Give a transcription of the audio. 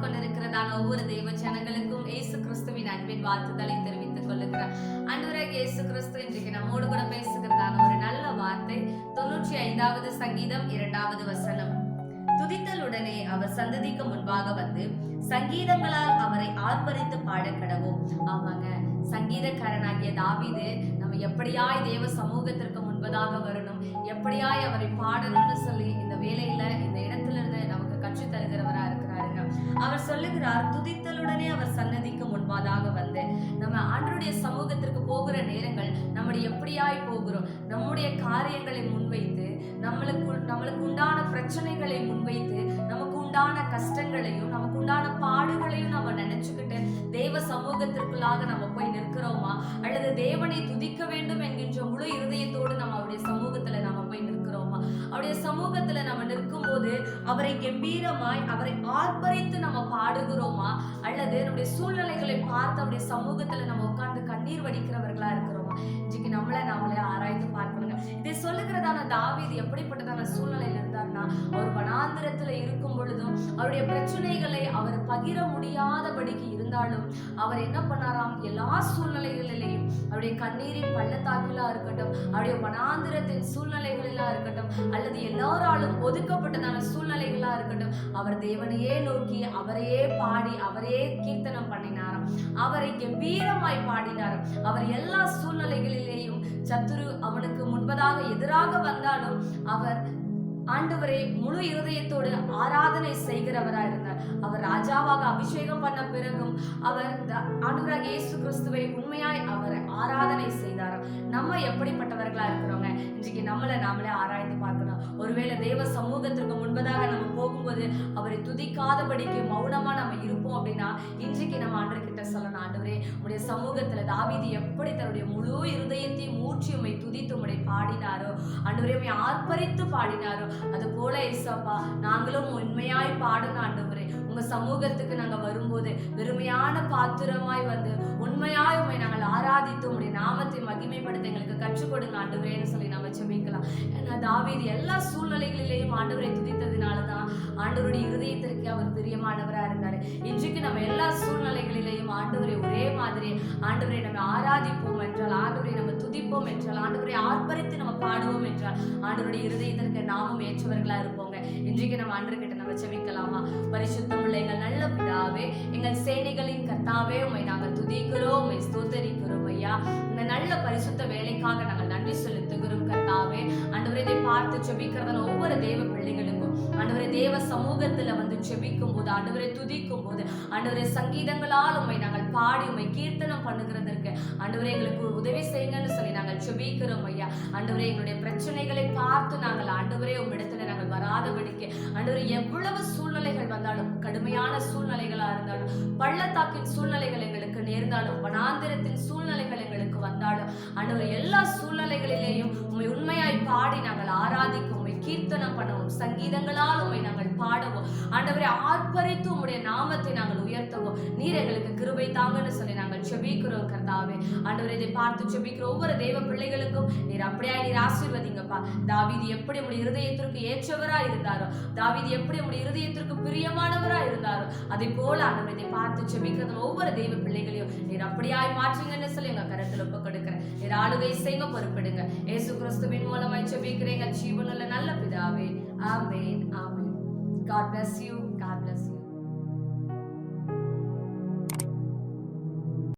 கொண்டிருக்கிறதான ஒவ்வொரு தெய்வ ஜனங்களுக்கும் இயேசு கிறிஸ்துவின் அன்பின் வாழ்த்துக்களை தெரிவித்துக் கொள்ளுகிறார். ஆண்டவராகிய இயேசு கிறிஸ்து இன்றைக்கு நம்மோடு கூட பேசுகிறதான ஒரு நல்ல வார்த்தை 95வது சங்கீதம் 2வது வசனம். துதித்தலுடனே அவர் சந்ததிக்கு முன்பாக வந்து சங்கீதங்களால் அவரை ஆர்ப்பரித்து பாட கடவோம். ஆமாங்க, சங்கீதக்காரனாகிய தாவீது நம்ம எப்படியாய் தேவ சமூகத்திற்கு முன்பதாக வரணும், எப்படியாய் அவரை பாடணும்னு சொல்லி இந்த வேலையில இந்த இடத்துல இருந்து நமக்கு கற்று தருகிறவரா இருக்கிறாருங்க. அவர் சொல்லுகிறார், துதித்தலுடனே அவர் சன்னதிக்கு முன்பாதாக வந்து நம்ம ஆண்டவருடைய சமூகத்திற்கு போகிற நேரங்கள் நம்முடைய எப்படியாய் போகிறோம், நம்முடைய காரியங்களை முன்வைத்து நம்மளுக்கு உண்டான பிரச்சனைகளை முன்வைத்து நமக்கு உண்டான கஷ்டங்களையும் நமக்கு உண்டான பாடுகளையும் நம்ம நினைச்சுக்கிட்டு தேவ சமூகத்திற்குள்ளாக நம்ம போய் நிற்கிறோமா, அல்லது தேவனை துதிக்க வேண்டும் என்கின்ற முழு இருதயத்தோடு நம்ம அவருடைய சமூகத்துல நம்ம போய் நிற்கிறோமா? அவருடைய சமூகத்துல நம்ம நிற்கும் போது அவரை கம்பீரமாய் அவரை ஆர்ப்பரித்து நம்ம பாடுகிறோமா, அல்லது நம்முடைய சூழ்நிலைகளை பார்த்து அவருடைய சமூகத்துல நம்ம உட்கார்ந்து கண்ணீர் வடிக்கிறவர்களா இருக்கிறோமா? இன்றைக்கு நாமளே ஆராய்ந்து பார்க்கணுங்க. இதை சொல்லுகிறதான தாவீது எப்படிப்பட்டதான சூழ்நிலையில இருந்தார்னா, அவர் வனாந்திரத்துல இருக்கும் பொழுதும் அவருடைய பிரச்சனைகளை அவர் பகிர முடியாதபடிக்கு இருந்தாலும் அவர் என்ன பண்ணாராம், எல்லா சூழ்நிலைகளிலேயும் அவருடைய கண்ணீரின் பள்ளத்தாக்கிலா இருக்கட்டும், அவருடைய வனாந்திரத்தின் சூழ்நிலைகளா இருக்கட்டும், அல்லது எல்லாராலும் ஒதுக்கப்பட்டதான சூழ்நிலைகளா இருக்கட்டும், அவர் தேவனையே நோக்கி அவரையே பாடி அவரையே கீர்த்தனம் பண்ணினாராம், அவரை கம்பீரமாய் பாடினாராம். அவர் எல்லா சூழ்நிலைகளிலேயும் சத்துரு அவனுக்கு முன்பதாக எதிராக வந்தாலும் அவர் ஆண்டவரை முழு இருதயத்தோடு ஆராதனை செய்கிறவரா இருந்தார். அவர் ராஜாவாக அபிஷேகம் பண்ண பிறகும் அவர் ஆண்டவராகிய இயேசு கிறிஸ்துவை உண்மையாய் அவரை ஆராதனை செய்தார். நம்ம எப்படிப்பட்டவர்களா இருக்கிறோங்க? இன்றைக்கு நாமளே ஆராய்ந்து பார்க்கணும். ஒருவேளை தேவ சமூகத்திற்கு முன்பதாக நம்ம போகும்போது அவரை துதிக்காதபடிக்கு மௌனமா நம்ம இருப்போம் அப்படின்னா, இன்றைக்கு நம்ம ஆண்டவர்கிட்ட சொல்லணும், ஆண்டவரே உடைய சமூகத்துல தாவீது எப்படி தன்னுடைய முழு இருதயத்தையும் மூச்சு உம்மை துதித்து உம்மை பாடினாரோ, ஆண்டவரே உம்மை ஆர்ப்பரித்து பாடினாரோ, அது போல ஏசப்பா நாங்களும் உண்மையாய் பாடணும். ஆண்டவரே உங்க சமூகத்துக்கு நாங்க வரும்போது வெறுமையான பாத்திரமாய் வந்து உண்மையாய் உண்மை நாங்கள் ஆராதித்து உங்களுடைய நாமத்தை மகிமைப்படுத்த எங்களுக்கு கற்றுக் கொடுங்க ஆண்டவரேன்னு சொல்லி நம்ம ஜெபிக்கலாம். ஏன்னா தாவீது எல்லா சூழ்நிலைகளிலேயும் ஆண்டவரை துதித்ததுனாலதான் ஆண்டவருடைய இருதயத்திற்கு அவர் பிரியமானவரா இருந்தாரு. இன்றைக்கு நம்ம எல்லா சூழ்நிலைகளிலேயும் ஆண்டவரை ஒரே மாதிரி ஆண்டவரை நம்ம ஆராதிப்போம் என்றால், ஆண்டவரை நம்ம துதிப்போம் என்றால், ஆண்டவரை ஆர்ப்பரித்து நம்ம பாடுவோம் என்றால் ஆண்டவருடைய இருதயத்திற்கு நாமும் ஏற்றவர்களா இருப்போங்க. இன்றைக்கு நம்ம ஆண்டவர்கிட்ட நம்ம ஜெபிக்கலாமா? பரிசுத்தம் உள்ள எங்கள் நல்ல பிதாவே, எங்கள் சேனைகளின் கர்த்தாவே, உம்மை நாங்கள் துதிக்கிறோம், உம்மை ஸ்தோத்தரிக்கிறோம் ஐயா. இந்த நல்ல பரிசுத்த வேலைக்காக நாங்கள் நன்றி செலுத்துகிறோம் கர்த்தாவே. ஆண்டவரே இதை பார்த்து ஜெபிக்கிறதான ஒவ்வொரு தேவ பிள்ளைகளுக்கும் ஆண்டவரே தேவ சமூகத்துல வந்து ஜெபிக்கும் போது, ஆண்டவரை துதிக்கும் போது, ஆண்டவரே சங்கீதங்களால் உம்மை நாங்கள் பாடி உம்மை கீர்த்தனம் பண்ணுகிறதற்கு ஆண்டவரே எங்களுக்கு உதவி செய்யுங்கன்னு சொல்லி நாங்கள் ஜெபிக்கிறோம் ஐயா. ஆண்டவரே எங்களுடைய பிரச்சனைகளை பார்த்து நாங்கள் ஆண்டவரே உம்மிடத்துல நாங்கள் வராதபடிக்கு, ஆண்டவரே எவ்வளவு சூழ்நிலைகள் வந்தாலும், கடுமையான சூழ்நிலைகளா இருந்தாலும், பள்ளத்தாக்கின் சூழ்நிலைகள் எங்களுக்கு நேர்ந்தாலும், வனாந்திரத்தின் சூழ்நிலைகள் எங்களுக்கு வந்தாலும், ஆண்டவரே எல்லா சூழ்நிலைகளிலேயும் உம்மை உண்மையாய் பாடி நாங்கள் ஆராதிக்கும், உம்மை கீர்த்தனம் பண்ணுவோம், சங்கீதங்களால் உம்மை நாங்கள் பாடவும், ஆண்டவரை ஆர்ப்பரித்து உம்முடைய நாமத்தை நாங்கள் உயர்த்தவும் நீர் எங்களுக்கு கிருபை தாங்கன்னு சொல்லி நாங்கள் ஜெபிக்கிறோம் கர்த்தாவே. ஆண்டவரை இதை பார்த்து ஜெபிக்கிற ஒவ்வொரு தேவ பிள்ளைகளுக்கும் நீர் நீர் ஆசீர்வதிங்கப்பா. தாவீது எப்படி உம்முடைய இருதயத்திற்கு ஏற்றவரா இருந்தாரோ, தாவீது எப்படி உம்முடைய இருதயத்திற்கு பிரியமானவரா இருந்தாரோ, அதே போல ஆண்டவரை இதை பார்த்து ஜெபிக்கிறது ஒவ்வொரு தெய்வ பிள்ளைகளையும் நீர் அப்படியாய் மாற்றுங்கன்னு சொல்லி எங்க கரத்துல ஒப்பு கொடுக்கிறேன். நீர் ஆளுகை செய்ய பொறுப்பிடுங்க. இயேசு கிறிஸ்துவின் மூலமாய் ஜெபிக்கிறேன் ஜீவனுள்ள நல்ல பிதாவே. ஆமென், ஆமென். God bless you. God bless you.